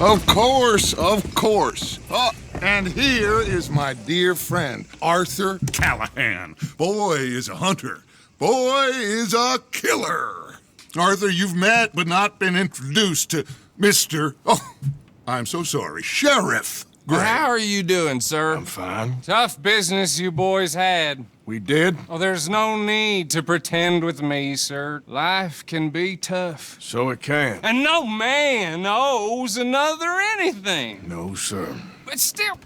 Of course, of course. Oh, and here is my dear friend, Arthur Callahan. Boy is a hunter. Boy is a killer. Arthur, you've met but not been introduced to Mr. Oh, I'm so sorry, Sheriff Gray. How are you doing, sir? I'm fine. Tough business you boys had. We did? Oh, there's no need to pretend with me, sir. Life can be tough. So it can. And no man owes another anything. No, sir. But still,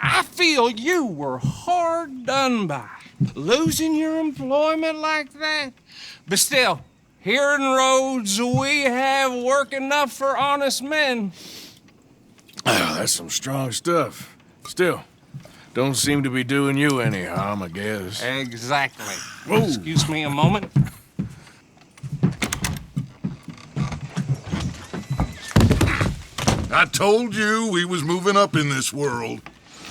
I feel you were hard done by. Losing your employment like that. But still, here in Rhodes, we have work enough for honest men. Oh, that's some strong stuff. Still, don't seem to be doing you any harm, I guess. Exactly. Whoa. Excuse me a moment. I told you we was moving up in this world.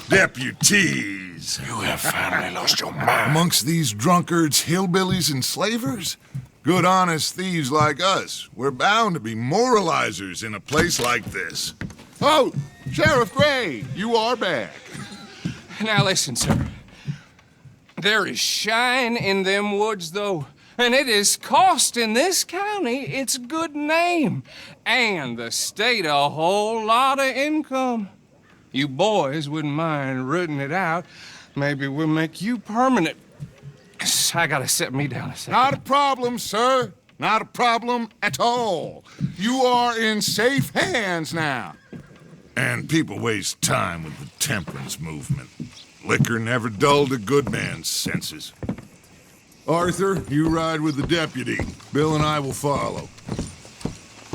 Deputies. You have finally lost your mind. Amongst these drunkards, hillbillies, and slavers? Good honest thieves like us. We're bound to be moralizers in a place like this. Oh, Sheriff Gray, you are back. Now listen, sir. There is shine in them woods, though, and it is costing this county its good name, and the state a whole lot of income. You boys wouldn't mind rooting it out. Maybe we'll make you permanent. I gotta set me down a second. Not a problem, sir. Not a problem at all. You are in safe hands now. And people waste time with the temperance movement. Liquor never dulled a good man's senses. Arthur, you ride with the deputy. Bill and I will follow.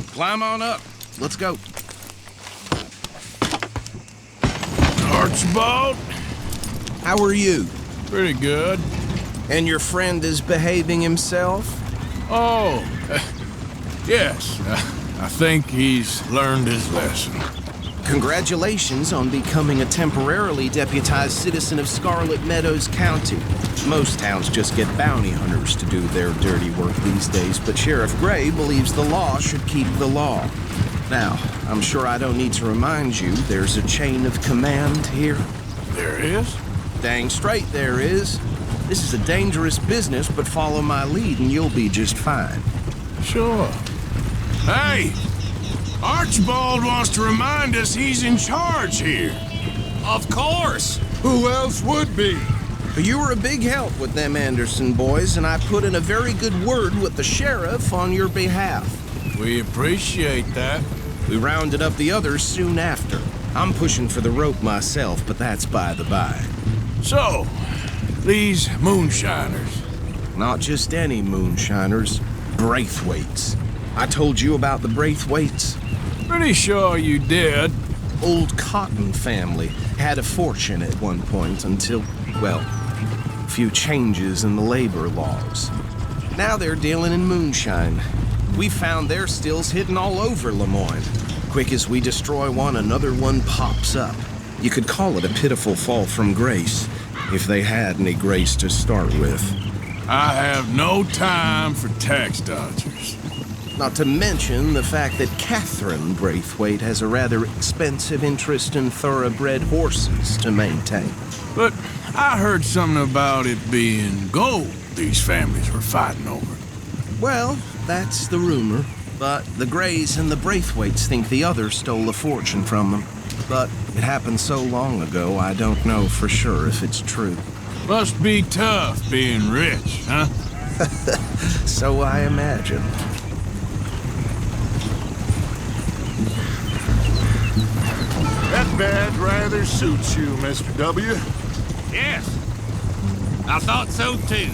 Climb on up. Let's go. Archibald? How are you? Pretty good. And your friend is behaving himself? Oh, yes. I think he's learned his lesson. Congratulations on becoming a temporarily deputized citizen of Scarlet Meadows County. Most towns just get bounty hunters to do their dirty work these days, but Sheriff Gray believes the law should keep the law. Now, I'm sure I don't need to remind you there's a chain of command here. There is? Dang straight there is. This is a dangerous business, but follow my lead and you'll be just fine. Sure. Hey! Archibald wants to remind us he's in charge here. Of course. Who else would be? You were a big help with them Anderson boys, and I put in a very good word with the sheriff on your behalf. We appreciate that. We rounded up the others soon after. I'm pushing for the rope myself, but that's by the by. So, these moonshiners. Not just any moonshiners, Braithwaites. I told you about the Braithwaites. Pretty sure you did. Old Cotton family had a fortune at one point until, well, a few changes in the labor laws. Now they're dealing in moonshine. We found their stills hidden all over Lemoyne. Quick as we destroy one, another one pops up. You could call it a pitiful fall from grace, if they had any grace to start with. I have no time for tax dodgers. Not to mention the fact that Catherine Braithwaite has a rather expensive interest in thoroughbred horses to maintain. But I heard something about it being gold these families were fighting over. Well, that's the rumor. But the Grays and the Braithwaites think the others stole a fortune from them. But it happened so long ago, I don't know for sure if it's true. Must be tough being rich, huh? So I imagine. That badge rather suits you, Mr. W. Yes. I thought so, too.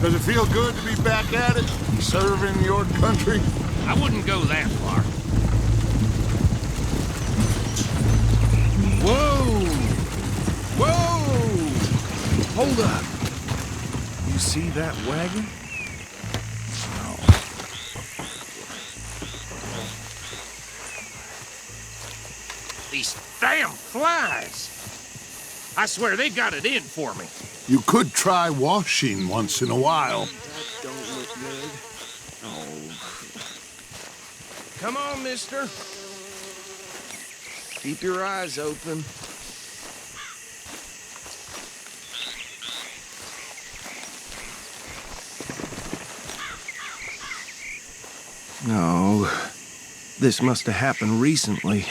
Does it feel good to be back at it, serving your country? I wouldn't go that far. Whoa! Whoa! Hold up. You see that wagon? These damn flies. I swear they got it in for me. You could try washing once in a while. That don't look good. Oh. Come on, mister. Keep your eyes open. No, this must have happened recently.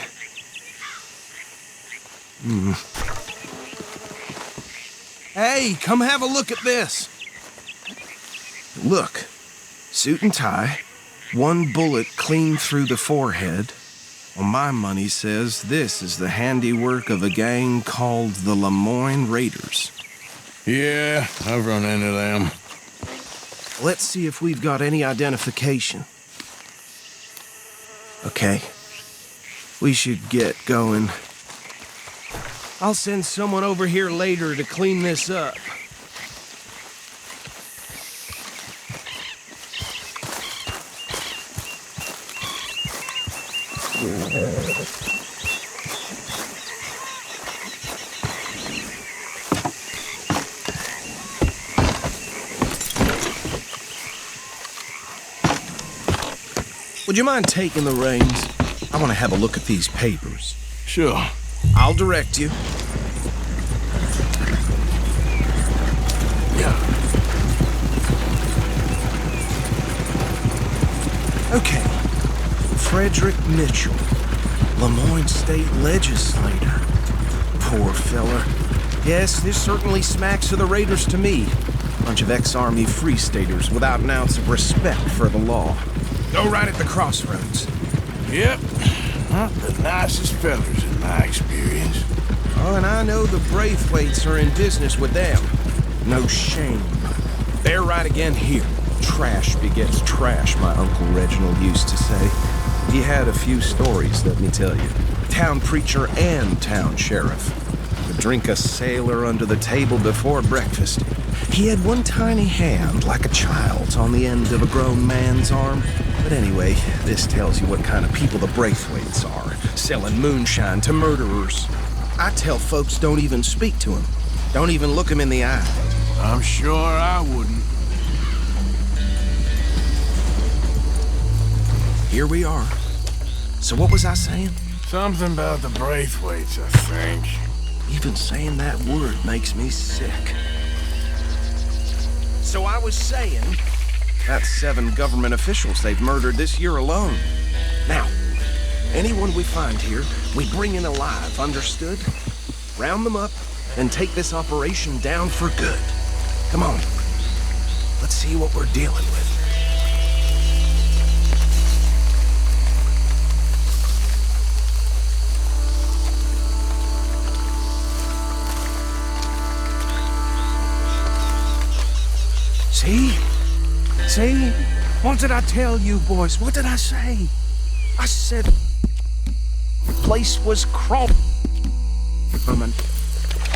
Hey, come have a look at this. Look, suit and tie, one bullet clean through the forehead. Well, my money says this is the handiwork of a gang called the Lemoyne Raiders. Yeah, I've run into them. Let's see if we've got any identification. Okay, we should get going. I'll send someone over here later to clean this up. Would you mind taking the reins? I want to have a look at these papers. Sure. I'll direct you. Okay. Frederick Mitchell, Lemoyne State Legislator. Poor fella. Yes, this certainly smacks of the Raiders to me. Bunch of ex-Army Free Staters without an ounce of respect for the law. Go right at the crossroads. Yep. Not the nicest fellas in my experience. Oh, and I know the Braithwaites are in business with them. No shame. They're right again here. Trash begets trash, my Uncle Reginald used to say. He had a few stories, let me tell you. Town preacher and town sheriff. Would drink a sailor under the table before breakfast. He had one tiny hand, like a child's, on the end of a grown man's arm. But anyway, this tells you what kind of people the Braithwaites are, selling moonshine to murderers. I tell folks don't even speak to him. Don't even look him in the eye. I'm sure I wouldn't. Here we are. So what was I saying? Something about the Braithwaites, I think. Even saying that word makes me sick. So I was saying, that's 7 government officials they've murdered this year alone. Now, anyone we find here, we bring in alive, understood? Round them up and take this operation down for good. Come on, let's see what we're dealing with. See? See? What did I tell you, boys? What did I say? I said the place was crawling.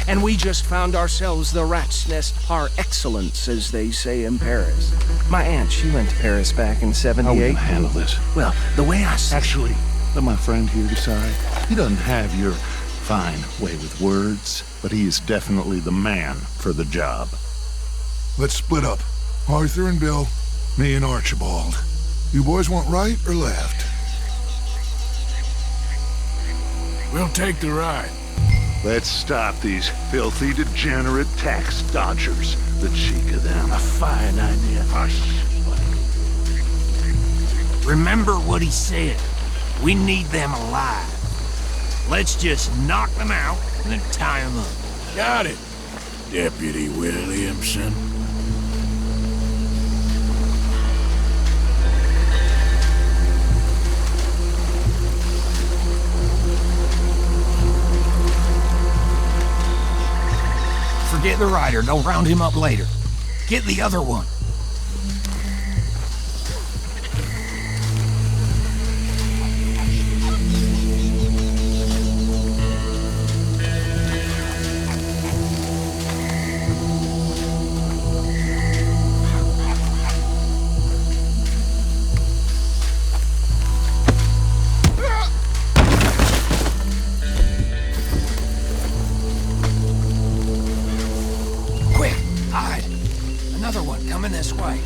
And we just found ourselves the rat's nest par excellence, as they say in Paris. My aunt, she went to Paris back in '78. How are we gonna handle this? Well, the way I see Actually, let my friend here decide. He doesn't have your fine way with words, but he is definitely the man for the job. Let's split up. Arthur and Bill, me and Archibald. You boys want right or left? We'll take the right. Let's stop these filthy, degenerate tax dodgers. The cheek of them. A fine idea. Remember what he said. We need them alive. Let's just knock them out and then tie them up. Got it, Deputy Williamson. Forget the rider. Don't round him up later. Get the other one. Another one coming this way.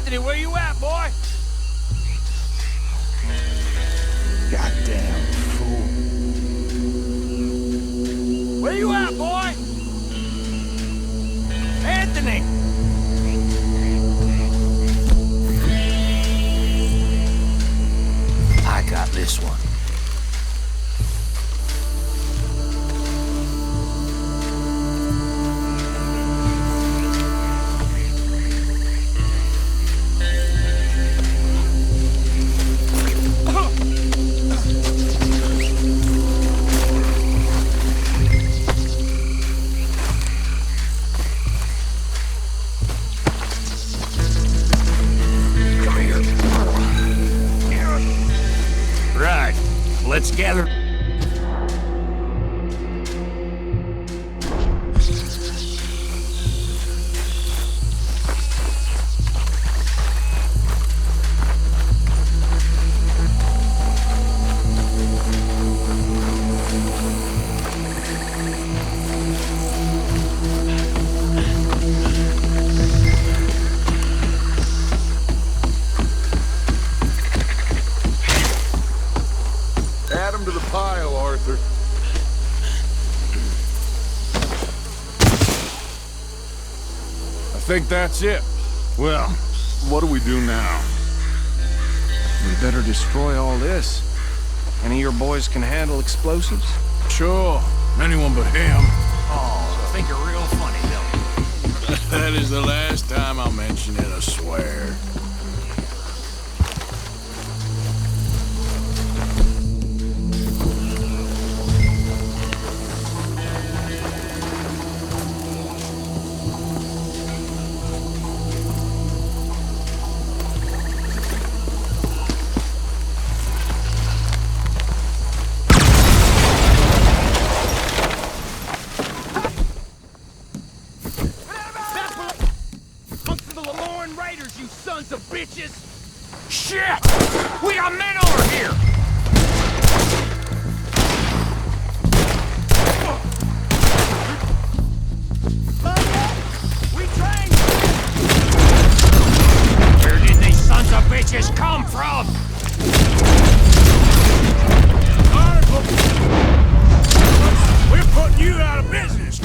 Anthony, where you at, boy? Goddamn fool. Where you at, boy? Anthony! I got this one. Right. Let's gather. Add 'em to the pile, Arthur. I think that's it. Well, what do we do now? We better destroy all this. Any of your boys can handle explosives? Sure. Anyone but him. Oh, think you're real funny, don't you? That is the last time I'll mention it, I swear. You sons of bitches! Shit! We got men over here! We trained! Where did these sons of bitches come from? We're putting you out of business!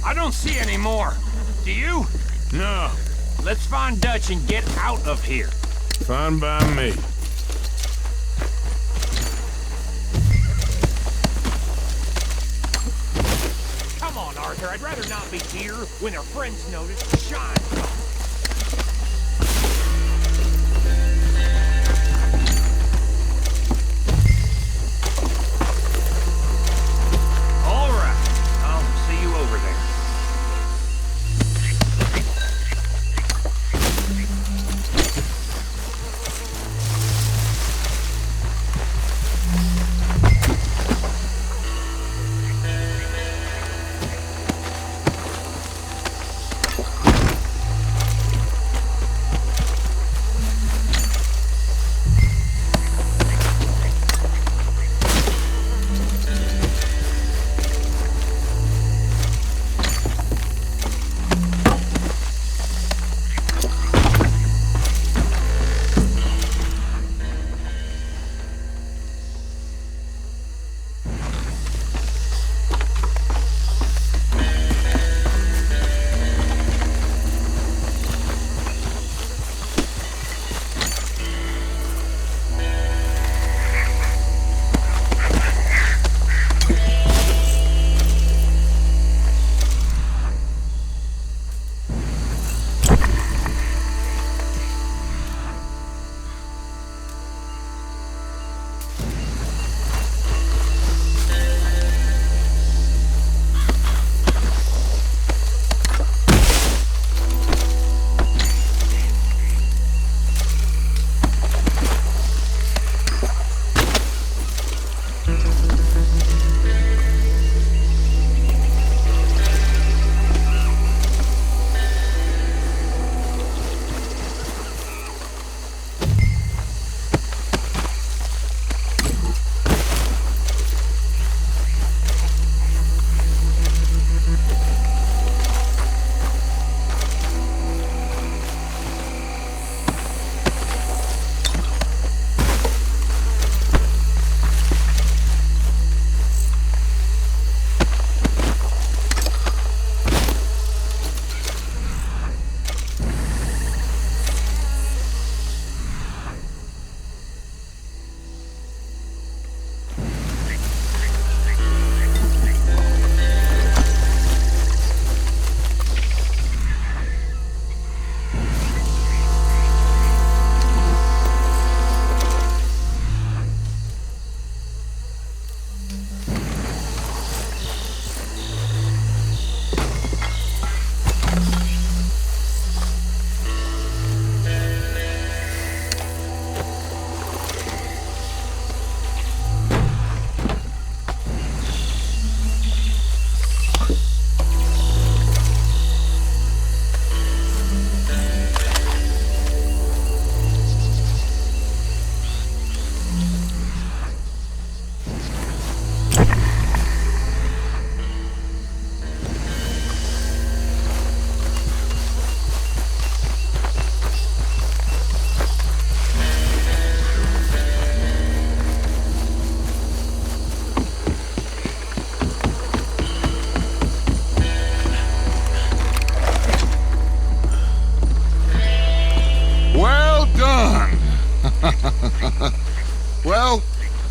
I don't see any more. Do you? No. Let's find Dutch and get out of here. Fine by me. Come on, Arthur. I'd rather not be here when their friends notice. Shine. All right. I'll see you over there.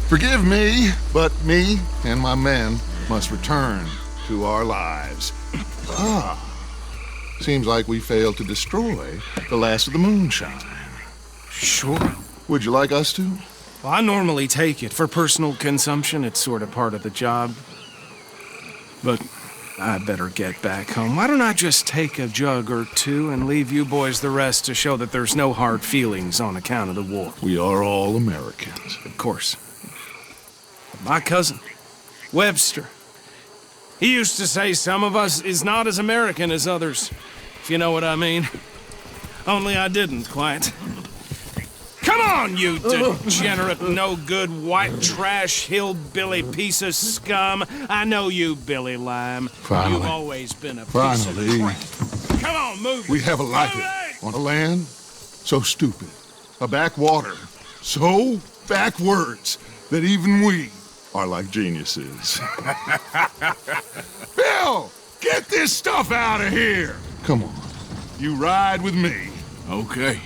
Forgive me, but me and my men must return to our lives. Seems like we failed to destroy the last of the moonshine. Sure. Would you like us to? Well, I normally take it. For personal consumption, it's sort of part of the job. But I better get back home. Why don't I just take a jug or two and leave you boys the rest to show that there's no hard feelings on account of the war? We are all Americans. Of course. My cousin, Webster, he used to say some of us is not as American as others, if you know what I mean. Only I didn't quite. Come on, you degenerate, no-good, white trash, hillbilly piece of scum. I know you, Billy Lime. Finally. You've always been a Finally. piece of crap. Come on, move. We have a life on a land so stupid, a backwater so backwards that even we are like geniuses. Bill, get this stuff out of here. Come on, you ride with me. Okay.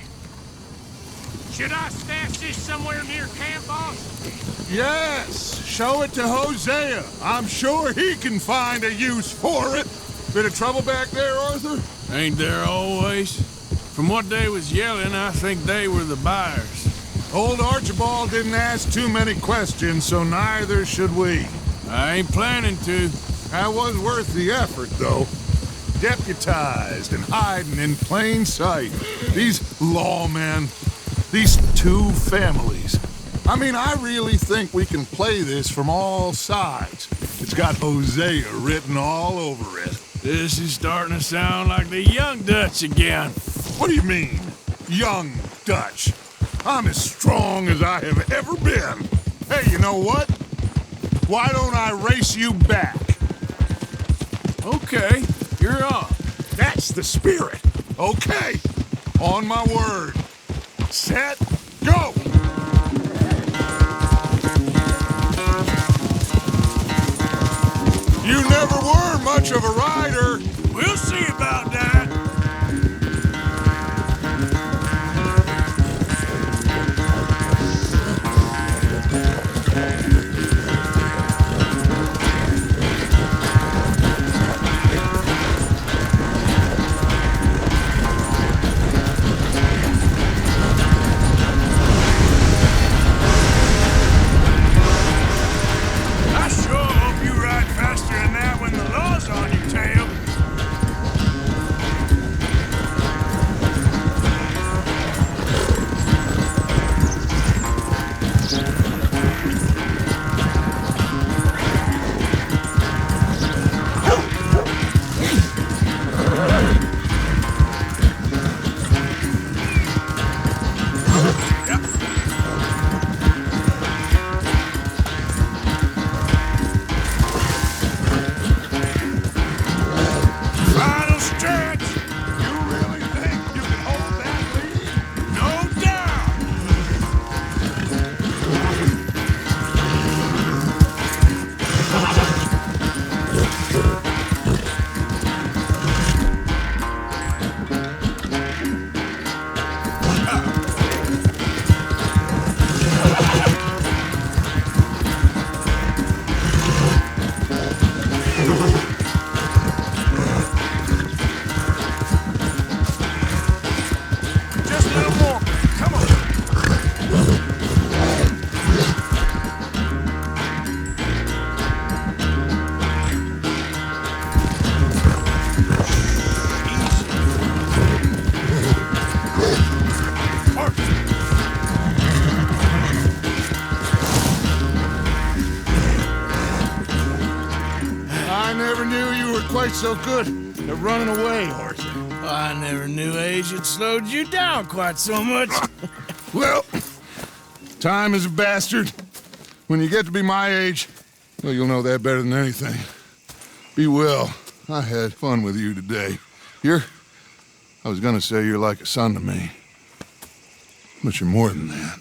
Should I stash this somewhere near camp, boss? Yes, show it to Hosea. I'm sure he can find a use for it. Bit of trouble back there, Arthur? Ain't there always? From what they was yelling, I think they were the buyers. Old Archibald didn't ask too many questions, so neither should we. I ain't planning to. That was worth the effort, though. Deputized and hiding in plain sight. These lawmen, these two families. I mean, I really think we can play this from all sides. It's got Hosea written all over it. This is starting to sound like the Young Dutch again. What do you mean, young Dutch? I'm as strong as I have ever been. Hey, you know what? Why don't I race you back? Okay, you're on. That's the spirit. Okay, on my word. Set, go! You never were much of a rider. We'll see about that. I sure hope you ride faster than that when the law's on your tail. Final stretch. You really think you can hold that lead? No doubt. Just a little more. Come on. I never knew you were quite so good at running away, Arthur. I never knew age had slowed you down quite so much. Well, time is a bastard. When you get to be my age, well, you'll know that better than anything. Be well. I had fun with you today. I was gonna say you're like a son to me, but you're more than that.